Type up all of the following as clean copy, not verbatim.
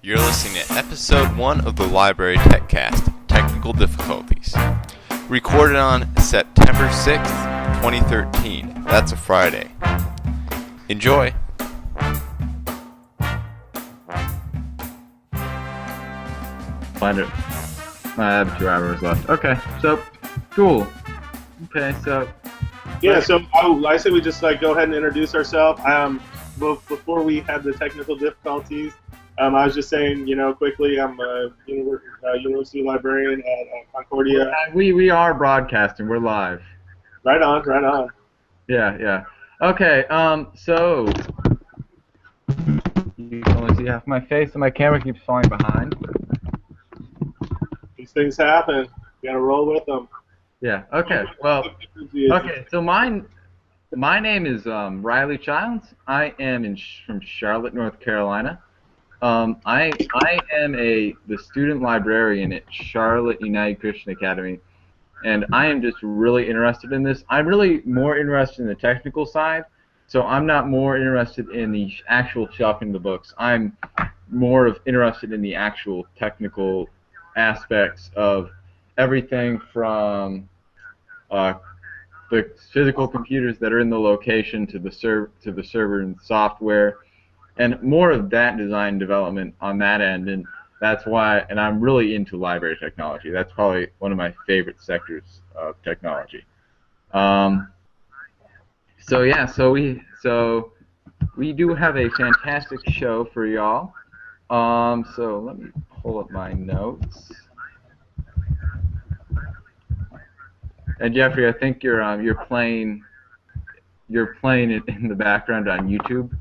You're listening to episode 1 of the Library TechCast, Technical Difficulties. Recorded on September 6th, 2013. That's a Friday. Enjoy! Find it. I have 2 hours left. Okay, so, cool. Okay, so... Yeah, so I said we just go ahead and introduce ourselves. Before we had the technical difficulties, I was just saying, quickly, I'm a university librarian at Concordia. We are broadcasting. We're live. Right on. Yeah. Okay, so... You can only see half my face, and my camera keeps falling behind. These things happen. You gotta roll with them. Yeah, okay, well... Okay, so my name is Riley Childs. I am from Charlotte, North Carolina. I am the student librarian at Charlotte United Christian Academy, and I am just really interested in this. I'm really more interested in the technical side, so I'm not more interested in the actual shelving the books. I'm more interested in the actual technical aspects of everything from the physical computers that are in the location to the server and software, and more of that design development on that end. And that's why, and I'm really into library technology. That's probably one of my favorite sectors of technology. So we do have a fantastic show for y'all. So let me pull up my notes. And Jeffrey, I think you're playing it in the background on YouTube.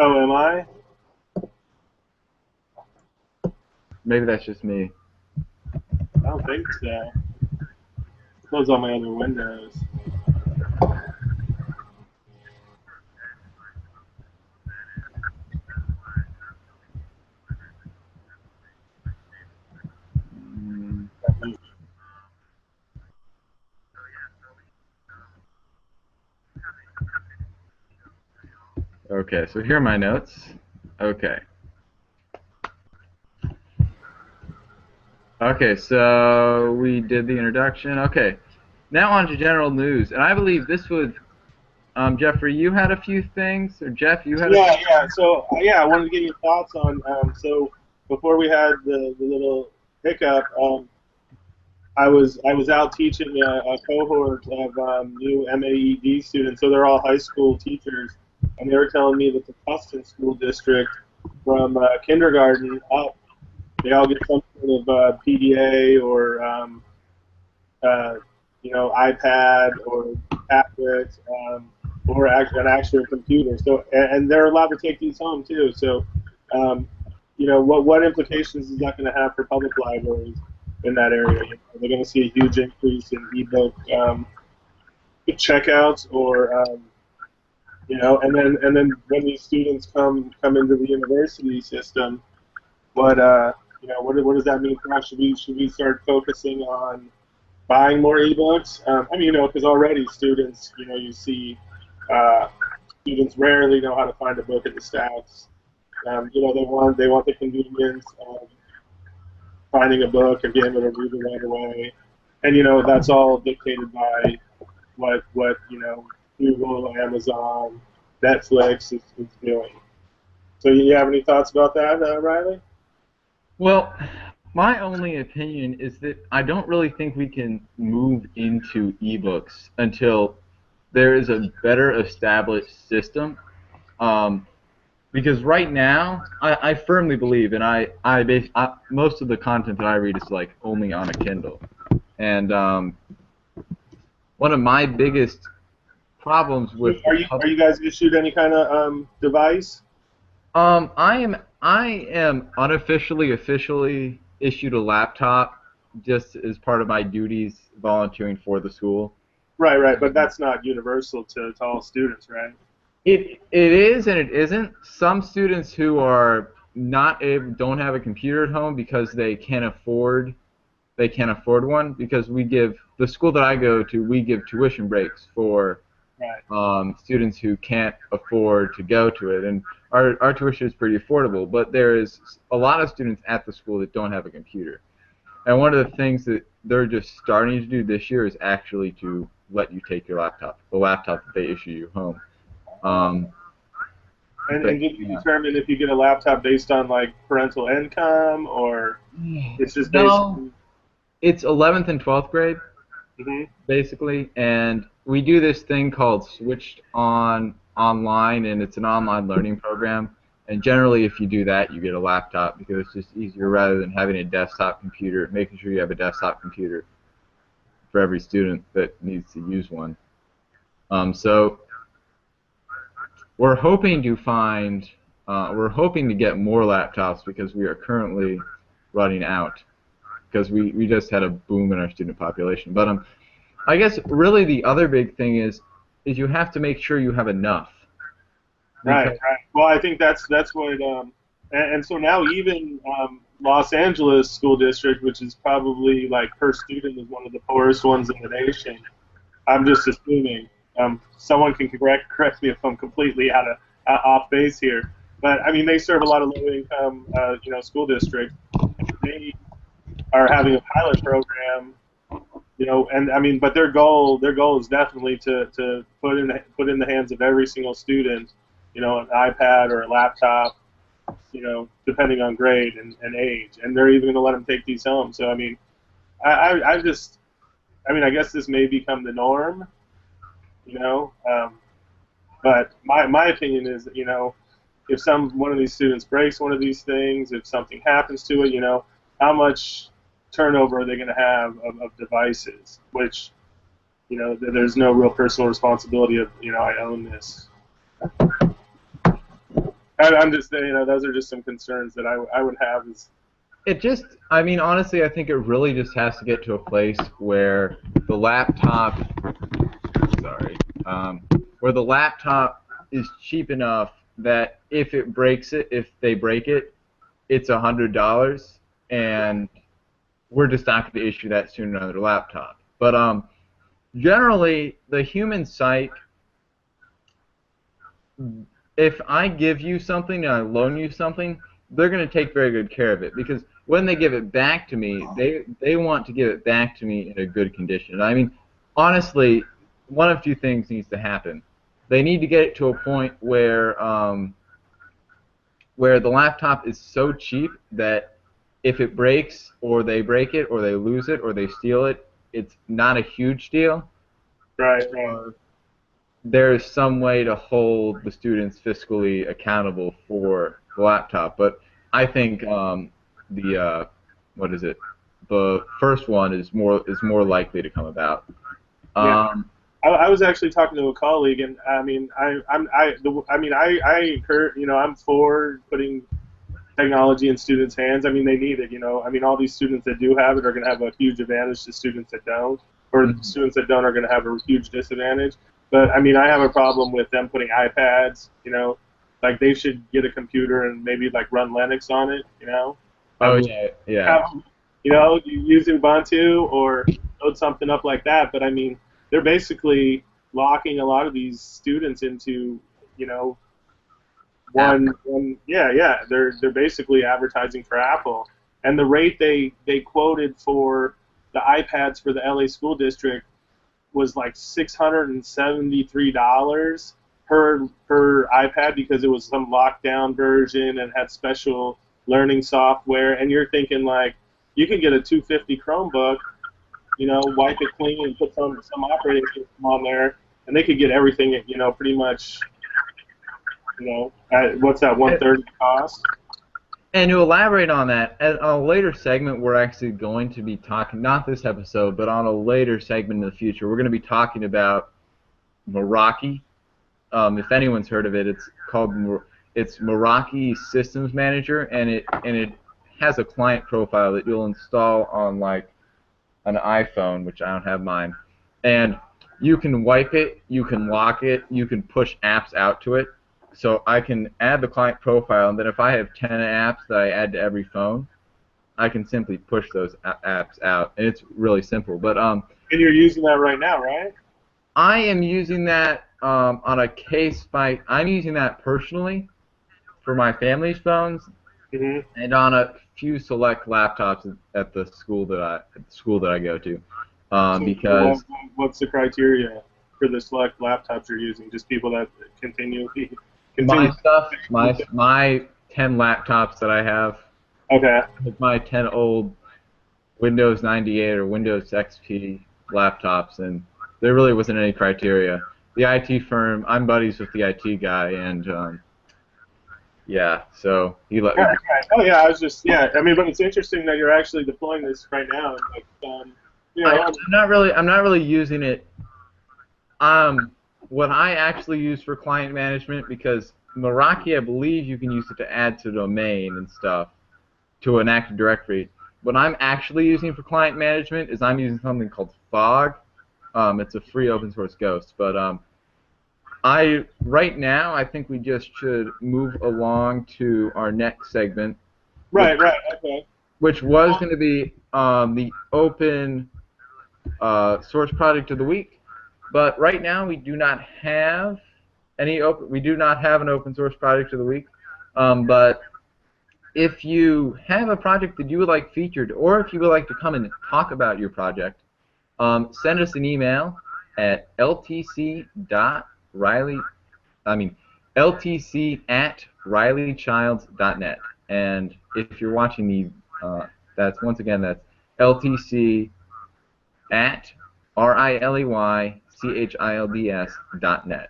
Oh, am I? Maybe that's just me. I don't think so. Close all my other windows. Okay, so here are my notes. Okay. Okay, so we did the introduction. Okay, now on to general news, and I believe this would, Jeffrey, you had a few things, or Jeff, you had. Yeah. So I wanted to get your thoughts on. So before we had the little hiccup, I was out teaching a cohort of new MAED students. So they're all high school teachers. And they were telling me that the Tustin School District, from kindergarten up, they all get some sort of PDA or iPad or tablet or an actual computer. So and they're allowed to take these home too. So what implications is that going to have for public libraries in that area? They're going to see a huge increase in ebook checkouts or and then when these students come into the university system, what does that mean for us? Should we start focusing on buying more ebooks? Because already students, you see students rarely know how to find a book at the stacks. They want the convenience of finding a book and being able to read it right away, and that's all dictated by what Google, Amazon, Netflix is doing. So you have any thoughts about that, Riley? Well, my only opinion is that I don't really think we can move into ebooks until there is a better established system. Because right now, I firmly believe, and most of the content that I read is only on a Kindle. And one of my biggest problems with are you guys issued any kind of device? I am officially issued a laptop just as part of my duties volunteering for the school. Right, but that's not universal to all students, right? It is and it isn't. Some students who are don't have a computer at home because they can't afford one, because the school that I go to, we give tuition breaks for students who can't afford to go to it. And our tuition is pretty affordable, but there is a lot of students at the school that don't have a computer. And one of the things that they're just starting to do this year is actually to let you take your laptop, the laptop that they issue you home. And did you determine if you get a laptop based on like parental income, or it's just basically? It's 11th and 12th grade, basically, and we do this thing called Switched On Online, and it's an online learning program. And generally, if you do that, you get a laptop because it's just easier rather than having a desktop computer, making sure you have a desktop computer for every student that needs to use one. So we're hoping to get more laptops because we are currently running out because we just had a boom in our student population. But I guess really the other big thing is you have to make sure you have enough. Right. Well, I think that's what, and so now even Los Angeles School District, which is probably like per student is one of the poorest ones in the nation. I'm just assuming. Someone can correct me if I'm completely off base here, but I mean they serve a lot of low-income school districts. They are having a pilot program, and I mean, but their goal is definitely to put in the hands of every single student, an iPad or a laptop, depending on grade and age, and they're even going to let them take these home. So I mean, I guess this may become the norm. But my opinion is, if one of these students breaks one of these things, if something happens to it, how much turnover are they going to have of devices? Which, there's no real personal responsibility of, I own this. I'm just saying, those are just some concerns that I would have. Honestly, I think it really just has to get to a place where the laptop. Where the laptop is cheap enough that if they break it, it's $100, and we're just not going to issue that student another laptop. But generally, the human psyche, if I give you something and I loan you something, they're going to take very good care of it because when they give it back to me, they want to give it back to me in a good condition. I mean, honestly, one of two things needs to happen. They need to get it to a point where the laptop is so cheap that if it breaks or they break it or they lose it or they steal it, it's not a huge deal. Right. There's some way to hold the students fiscally accountable for the laptop. But I think the first one is more likely to come about. I was actually talking to a colleague, and I encourage, I'm for putting technology in students' hands. I mean, they need it, all these students that do have it are going to have a huge advantage to students that don't, or the students that don't are going to have a huge disadvantage. But I mean, I have a problem with them putting iPads, like they should get a computer and maybe like run Linux on it, use Ubuntu or load something up like that. But I mean, they're basically locking a lot of these students into, they're basically advertising for Apple. And the rate they quoted for the iPads for the LA school district was like $673 per iPad because it was some lockdown version and had special learning software. And you're thinking like, you can get a $250 Chromebook, wipe it clean and put some operating system on there, and they could get everything at, pretty much, at what's that, 1/3 the cost? And to elaborate on that, on a later segment, we're actually going to be talking, not this episode, but on a later segment in the future, we're going to be talking about Meraki. If anyone's heard of it, it's Meraki Systems Manager, and it has a client profile that you'll install on like an iPhone, which I don't have mine, and you can wipe it, you can lock it, you can push apps out to it. So I can add the client profile, and then if I have 10 apps that I add to every phone, I can simply push those apps out, and it's really simple. But and you're using that right now, right? I am using that on a case by. I'm using that personally for my family's phones, and on a few select laptops at the school that I go to, because what's the criteria for the select laptops you're using? Just people that continually my continue. stuff, my 10 laptops that I have, Okay. with my 10 old Windows 98 or Windows XP laptops, and there really wasn't any criteria. The IT firm, I'm buddies with the IT guy, and yeah, so he let me. Right, right. Oh yeah, I was just I mean, but it's interesting that you're actually deploying this right now. Like, you know, I'm not really using it. What I actually use for client management, because Meraki, I believe you can use it to add to domain and stuff, to an Active Directory. What I'm actually using for client management is I'm using something called Fog. It's a free open source ghost, but right now I think we just should move along to our next segment. right, okay. Which was going to be the open source project of the week, but right now we do not have we do not have an open source project of the week. But if you have a project that you would like featured, or if you would like to come and talk about your project, send us an email at ltc@rileychilds.net. And if you're watching that's ltc at rileychilds.net.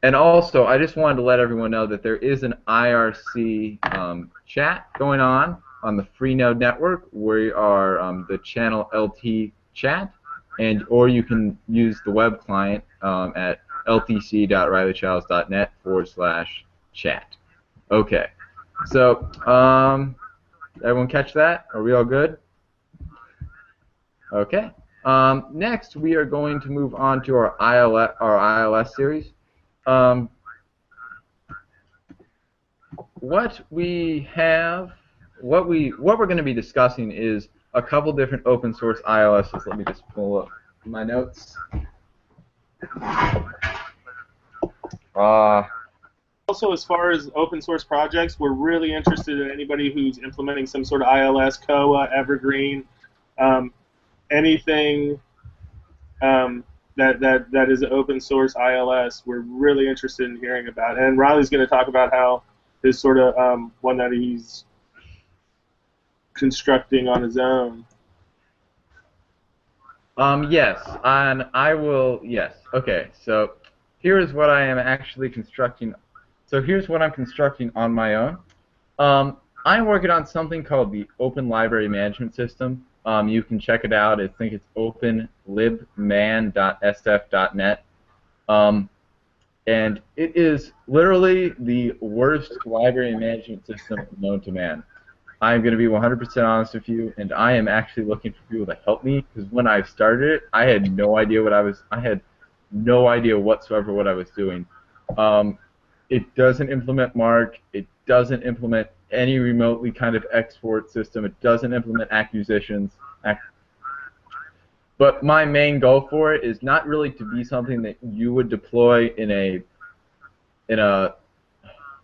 And also, I just wanted to let everyone know that there is an IRC chat going on the Freenode network. We are the channel LT chat, or you can use the web client at ltc.rileychilds.net/chat. Okay, so everyone catch that? Are we all good? Okay. Next, we are going to move on to our ILS series. What we're going to be discussing is a couple different open source ILSes. Let me just pull up my notes. Also, as far as open source projects, we're really interested in anybody who's implementing some sort of ILS, COA, Evergreen, anything that is an open source ILS. We're really interested in hearing about. And Riley's going to talk about how his sort of one that he's constructing on his own. Yes, and I will. Yes. Okay. So here is what I am actually constructing. So here's what I'm constructing on my own. I'm working on something called the Open Library Management System. You can check it out. I think it's openlibman.sf.net. And it is literally the worst library management system known to man. I'm going to be 100% honest with you, and I am actually looking for people to help me, because when I started it, I had no idea whatsoever what I was doing. It doesn't implement Mark. It doesn't implement any remotely kind of export system. It doesn't implement acquisitions. But my main goal for it is not really to be something that you would deploy in a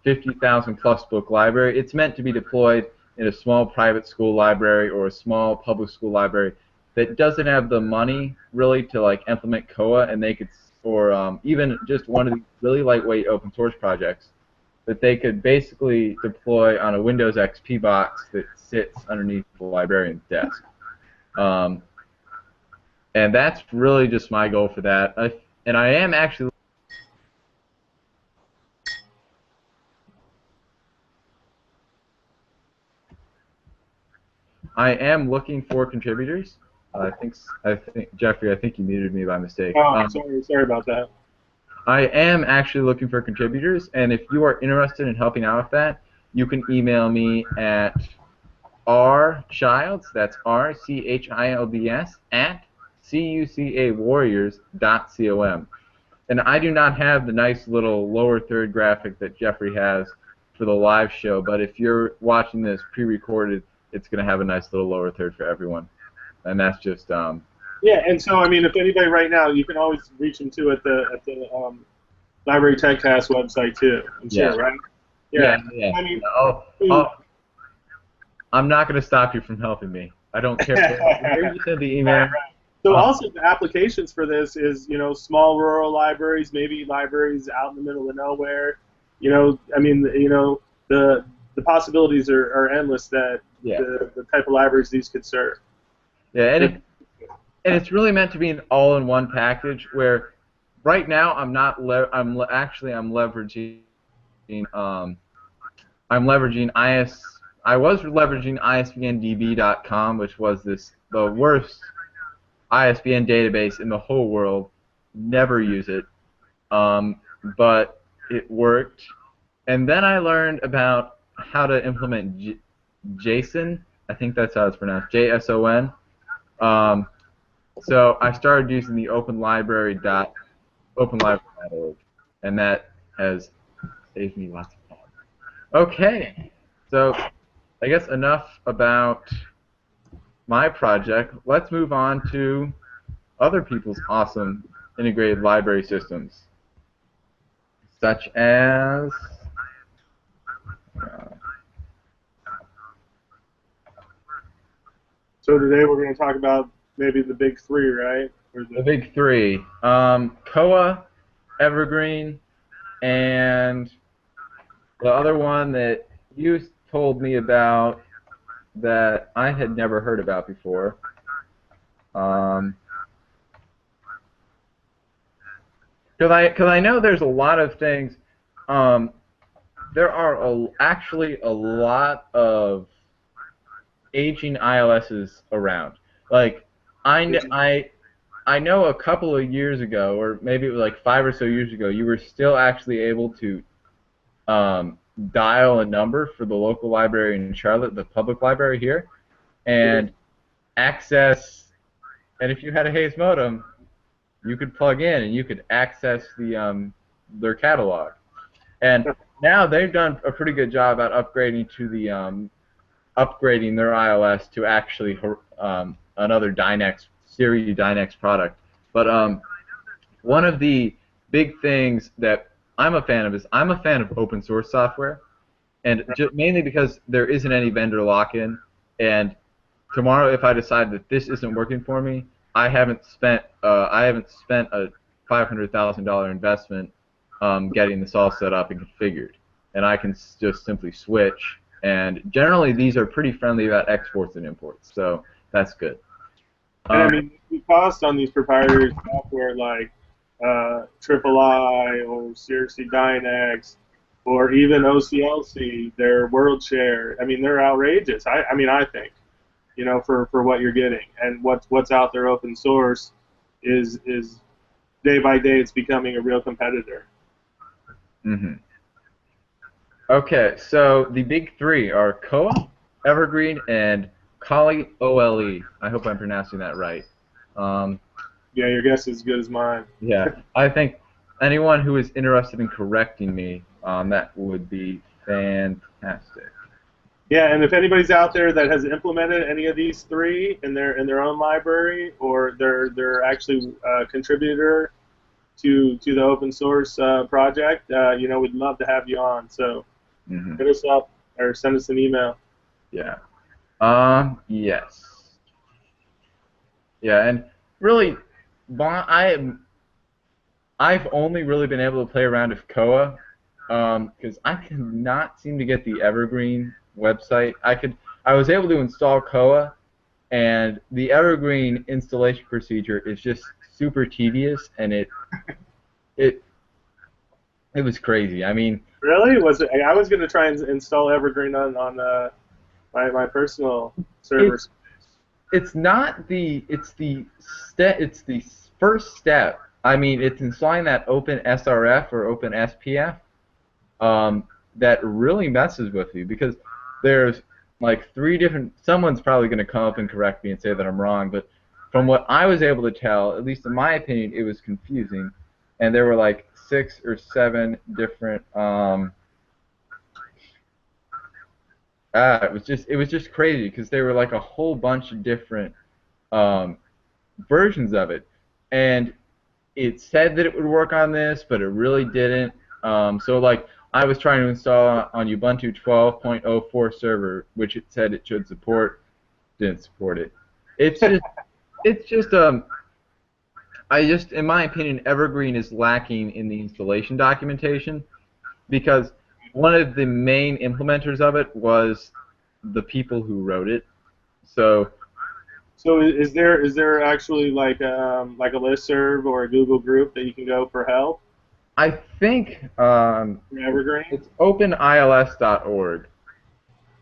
50,000 plus book library. It's meant to be deployed in a small private school library or a small public school library that doesn't have the money really to like implement COA, and they could, or even just one of the really lightweight open source projects that they could basically deploy on a Windows XP box that sits underneath the librarian's desk. And that's really just my goal for that. And I am actually looking for contributors. I think Jeffrey, I think you muted me by mistake. Oh, sorry about that. I am actually looking for contributors, and if you are interested in helping out with that, you can email me at rchilds, that's RCHILDS, at cucawarriors.com. And I do not have the nice little lower third graphic that Jeffrey has for the live show, but if you're watching this pre-recorded, it's going to have a nice little lower third for everyone. And that's just... Yeah, and so, I mean, if anybody right now, you can always reach him, too, at the Library TechCast website too. I'm Yeah. sure, right? Yeah. Yeah. Yeah. I mean, I'm not going to stop you from helping me. I don't care where you send the email. so also the applications for this is, small rural libraries, maybe libraries out in the middle of nowhere. I mean, the possibilities are endless that Yeah. the type of libraries these could serve. Yeah, and it's really meant to be an all-in-one package where right now I'm not I'm leveraging I'm leveraging I was leveraging isbndb.com, which was the worst ISBN database in the whole world. Never use it. But it worked. And then I learned about how to implement JSON. I think that's how it's pronounced, JSON. So I started using the openlibrary.org, and that has saved me lots of time. Okay, so I guess enough about my project. Let's move on to other people's awesome integrated library systems, such as So today we're going to talk about maybe the big three, right? the big three: Koa, Evergreen, and the other one that you told me about that I had never heard about before. Because I know there's a lot of things. There are actually a lot of aging ILSs around. Like I know a couple of years ago, or maybe it was like 5 or so years ago, you were still actually able to dial a number for the local library in Charlotte, the public library here, and access. And if you had a Hayes modem, you could plug in and you could access their catalog. And now they've done a pretty good job at upgrading to upgrading their ILS to actually another Dynex Series Dynex product. But one of the big things that I'm a fan of is I'm a fan of open source software, and mainly because there isn't any vendor lock-in. And tomorrow, if I decide that this isn't working for me, I haven't spent a $500,000 investment getting this all set up and configured, and I can just simply switch. And generally, these are pretty friendly about exports and imports, so that's good. And I mean, the cost on these proprietary software like Triple I or CRC Dynex or even OCLC, their world share, I mean, they're outrageous. I think, for what you're getting, and what's out there open source is day by day it's becoming a real competitor. Mm-hmm. Okay, so the big three are Koa, Evergreen, and Kali OLE. I hope I'm pronouncing that right. Yeah, your guess is as good as mine. Yeah, I think anyone who is interested in correcting me, that would be fantastic. Yeah, and if anybody's out there that has implemented any of these three in their own library, or they're actually a contributor to the open source project, we'd love to have you on. So hit us up or send us an email. Yeah. Yes. Yeah, and really, I've only really been able to play around with Koa, because I cannot seem to get the Evergreen website. I was able to install Koa, and the Evergreen installation procedure is just super tedious, and it was crazy. I mean, really, I was going to try and install Evergreen on my personal server. It's the first step. I mean, it's installing that Open SRF or Open SPF that really messes with you, because there's like 3 different. Someone's probably going to come up and correct me and say that I'm wrong, but from what I was able to tell, at least in my opinion, it was confusing, and there were like 6 or 7 different. It was just crazy, because there were like a whole bunch of different versions of it, and it said that it would work on this, but it really didn't. So like I was trying to install on Ubuntu 12.04 server, which it said it should support, didn't support it. It's just in my opinion, Evergreen is lacking in the installation documentation because one of the main implementers of it was the people who wrote it. So So is there actually like a listserv or a Google group that you can go for help I think for Evergreen? it's openils.org,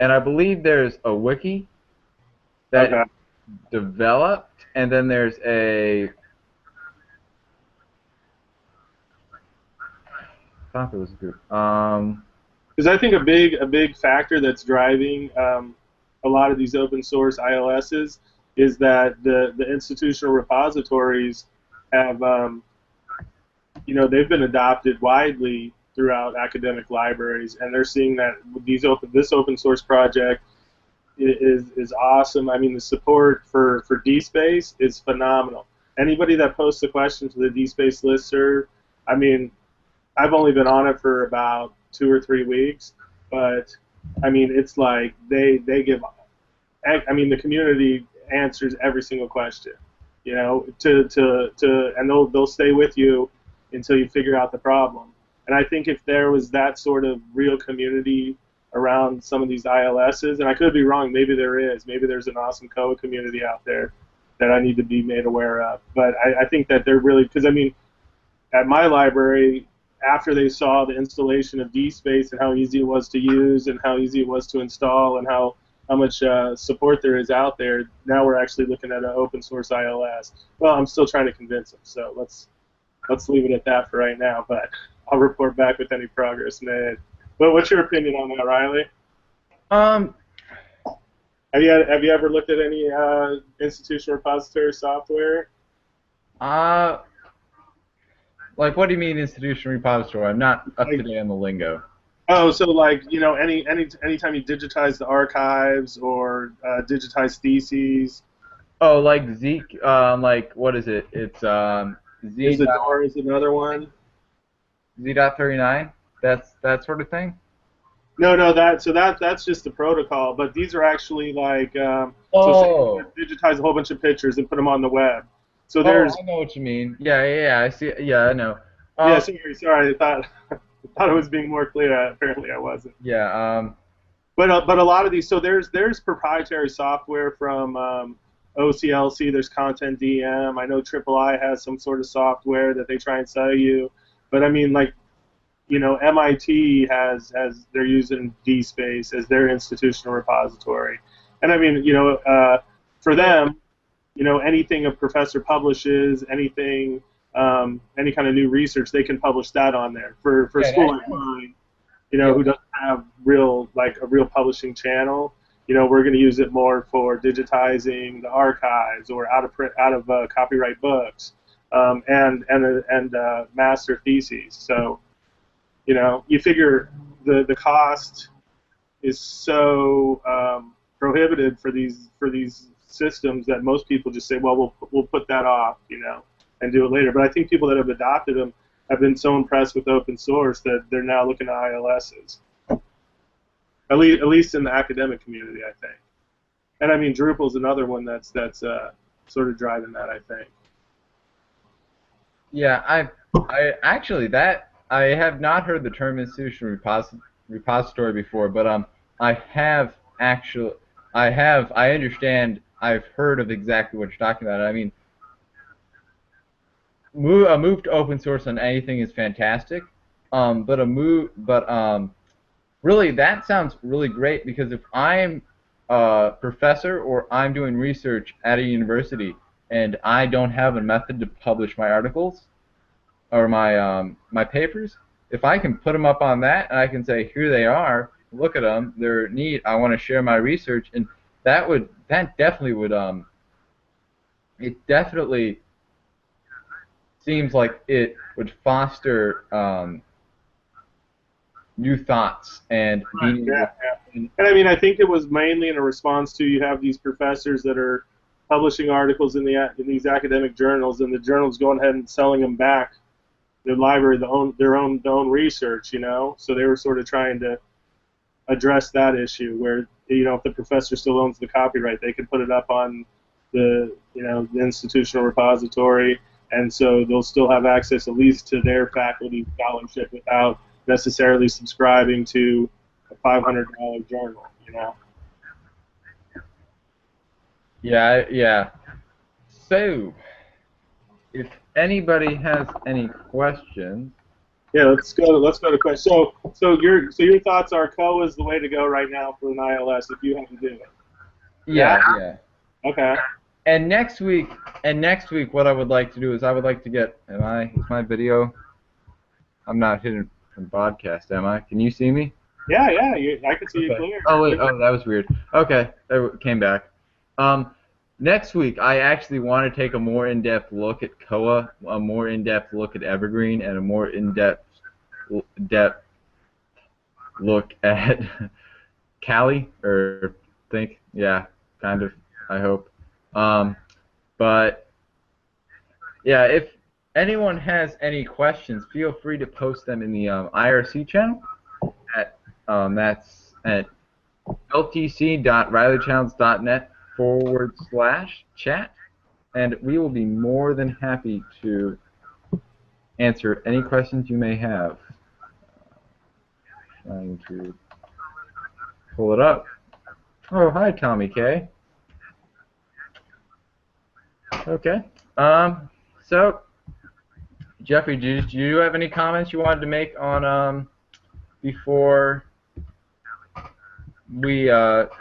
and I believe there's a wiki that Okay. developed, and then there's a I thought there was a group. Because I think a big factor that's driving a lot of these open source ILSs is that the institutional repositories have they've been adopted widely throughout academic libraries, and they're seeing that this open source project is awesome. I mean, the support for DSpace is phenomenal. Anybody that posts a question to the DSpace listserv, I mean, I've only been on it for about 2 or 3 weeks, but I mean, it's like they give. I mean, the community answers every single question, and they'll stay with you until you figure out the problem. And I think if there was that sort of real community around some of these ILSs, and I could be wrong, maybe there is, maybe there's an awesome COA community out there that I need to be made aware of. But I think that they're really, because I mean, at my library, after they saw the installation of DSpace and how easy it was to use and how easy it was to install and how much support there is out there, now we're actually looking at an open source ILS. Well, I'm still trying to convince them, so let's leave it at that for right now. But I'll report back with any progress made. But what's your opinion on that, Riley? um, Have you ever looked at any institutional repository software? like what do you mean institution repository? I'm not up to date on the lingo. Oh, so like anytime you digitize the archives or digitize theses, Oh, like Zeke, like what is it? It's Isadora is another one. Z.39. That's that sort of thing. No, that's just the protocol. But these are actually like so Oh. say you digitize a whole bunch of pictures and put them on the web. So Oh, there's I know what you mean. Yeah. I see. Yeah, I know. yeah. Sorry. I thought I was being more clear. Apparently, I wasn't. Yeah. But a lot of these, so there's proprietary software from OCLC. There's Content DM. I know III has some sort of software that they try and sell you. But I mean, like, MIT they're using DSpace as their institutional repository, and I mean, for them, anything a professor publishes, anything, any kind of new research, they can publish that on there. For a school like mine, who doesn't have a real publishing channel, we're going to use it more for digitizing the archives or out of copyright books, and master theses. So, you figure the cost is so prohibitive for these systems that most people just say, well, we'll put that off, and do it later. But I think people that have adopted them have been so impressed with open source that they're now looking at ILSs. At least in the academic community, I think. And I mean, Drupal's another one that's sort of driving that, I think. Yeah. I actually that I have not heard the term institutional repository before, but I have actually I understand. I've heard of exactly what you're talking about. I mean, a move to open source on anything is fantastic, but really that sounds really great because if I'm a professor or I'm doing research at a university and I don't have a method to publish my articles or my papers, if I can put them up on that and I can say here they are, look at them, they're neat, I want to share my research, and that definitely would it definitely seems like it would foster new thoughts and being Yeah. And I mean, I think it was mainly in a response to you have these professors that are publishing articles in these academic journals, and the journals going ahead and selling them back the library their own research, So they were sort of trying to address that issue where, if the professor still owns the copyright, they can put it up on the the institutional repository, and so they'll still have access at least to their faculty scholarship without necessarily subscribing to a $500 journal, Yeah. So, if anybody has any questions, Yeah, let's go to questions. So your thoughts are COA is the way to go right now for an ILS if you have to do it. yeah. Okay. And next week, what I would like to do is I would like to get. Is my video? I'm not hidden from broadcast, am I? Can you see me? Yeah. I can see you clear. Oh wait. Oh, that was weird. Okay, it came back. Next week, I actually want to take a more in-depth look at COA, a more in-depth look at Evergreen, and a more in-depth look at Cali, or Think. Yeah, kind of, I hope. But, yeah, if anyone has any questions, feel free to post them in the IRC channel. That's at ltc.rileychilds.net/chat, and we will be more than happy to answer any questions you may have. Trying to pull it up. Oh, hi, Tommy K. Okay. So, Jeffrey, do you have any comments you wanted to make on before we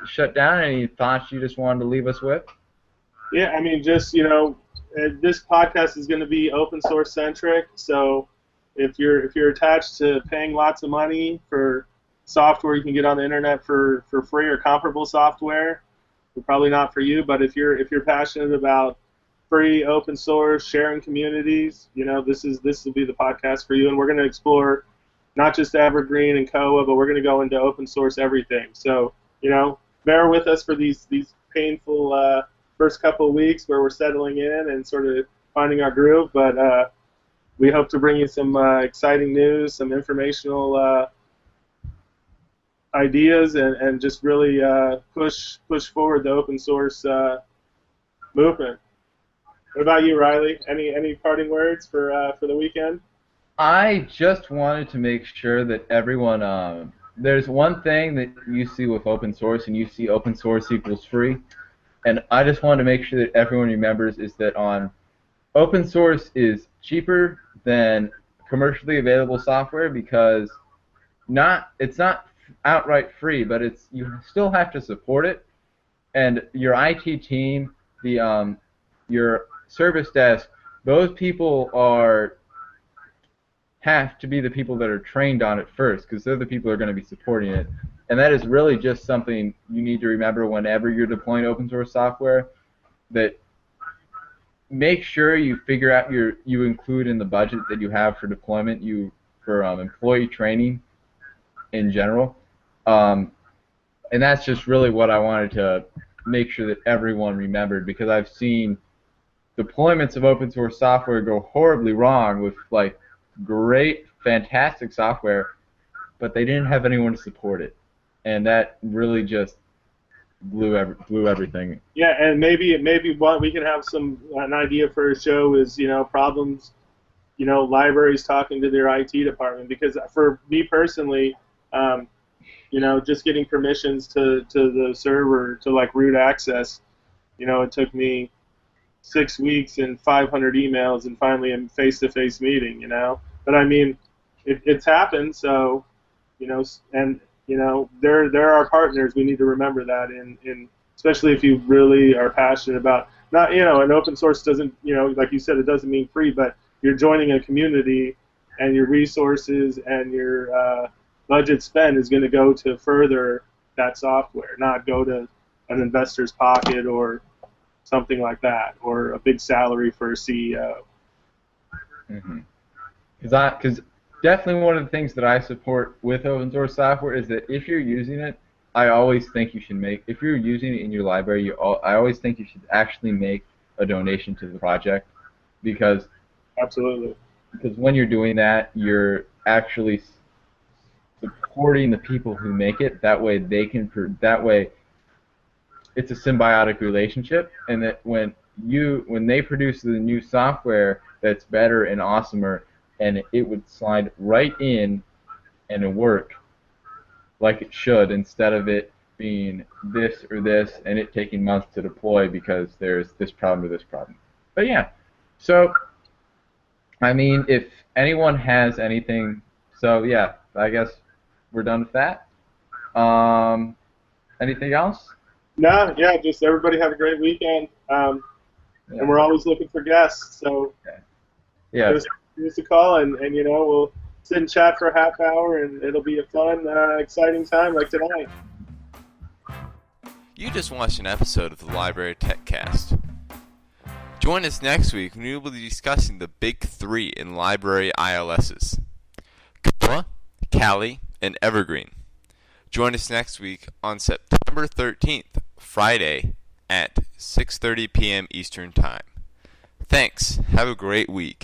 shut down? Any thoughts you just wanted to leave us with? Yeah, I mean, just this podcast is going to be open source centric. So if you're attached to paying lots of money for software you can get on the internet for free or comparable software, probably not for you. But if you're passionate about free open source sharing communities, this will be the podcast for you. And we're going to explore not just Evergreen and COA, but we're going to go into open source everything. So bear with us for these painful first couple of weeks where we're settling in and sort of finding our groove. But we hope to bring you some exciting news, some informational ideas, and just really push forward the open source movement. What about you, Riley? Any parting words for the weekend? I just wanted to make sure that everyone, there's one thing that you see with open source, and you see open source equals free, and I just wanted to make sure that everyone remembers is that open source is cheaper than commercially available software because it's not outright free, but you still have to support it, and your IT team, your service desk, those people have to be the people that are trained on it first, because they're the people who are going to be supporting it. And that is really just something you need to remember whenever you're deploying open source software, that make sure you figure out you include in the budget that you have for deployment, for employee training in general. And that's just really what I wanted to make sure that everyone remembered, because I've seen deployments of open source software go horribly wrong with great, fantastic software, but they didn't have anyone to support it, and that really just blew everything. Yeah, and maybe what we can have an idea for a show is problems, libraries talking to their IT department, because for me personally, just getting permissions to the server to root access, it took me 6 weeks and 500 emails and finally a face-to-face meeting, But I mean, it's happened, so, and, they're our partners. We need to remember that, especially if you really are passionate about, not, and open source doesn't, like you said, it doesn't mean free, but you're joining a community, and your resources and your budget spend is going to go to further that software, not go to an investor's pocket or something like that, or a big salary for a CEO. Mm-hmm. Because definitely one of the things that I support with open source software is that if you're using it, I always think you should make, if you're using it in your library, I always think you should actually make a donation to the project, because Absolutely. when you're doing that, you're actually supporting the people who make it. That way it's a symbiotic relationship, and that when they produce the new software that's better and awesomer, and it would slide right in and work like it should, instead of it being this or this and it taking months to deploy because there's this problem or this problem. But yeah, so I mean, if anyone has anything, so yeah, I guess we're done with that. Anything else? No, yeah, just everybody have a great weekend. Yeah. And we're always looking for guests, so Yeah. give us a call, and we'll sit and chat for a half hour, and it'll be a fun, exciting time like tonight. You just watched an episode of the Library TechCast. Join us next week when we will be discussing the big three in library ILSes: Koa, Kali, and Evergreen. Join us next week on September 13th, Friday, at 6:30 p.m. Eastern Time. Thanks. Have a great week.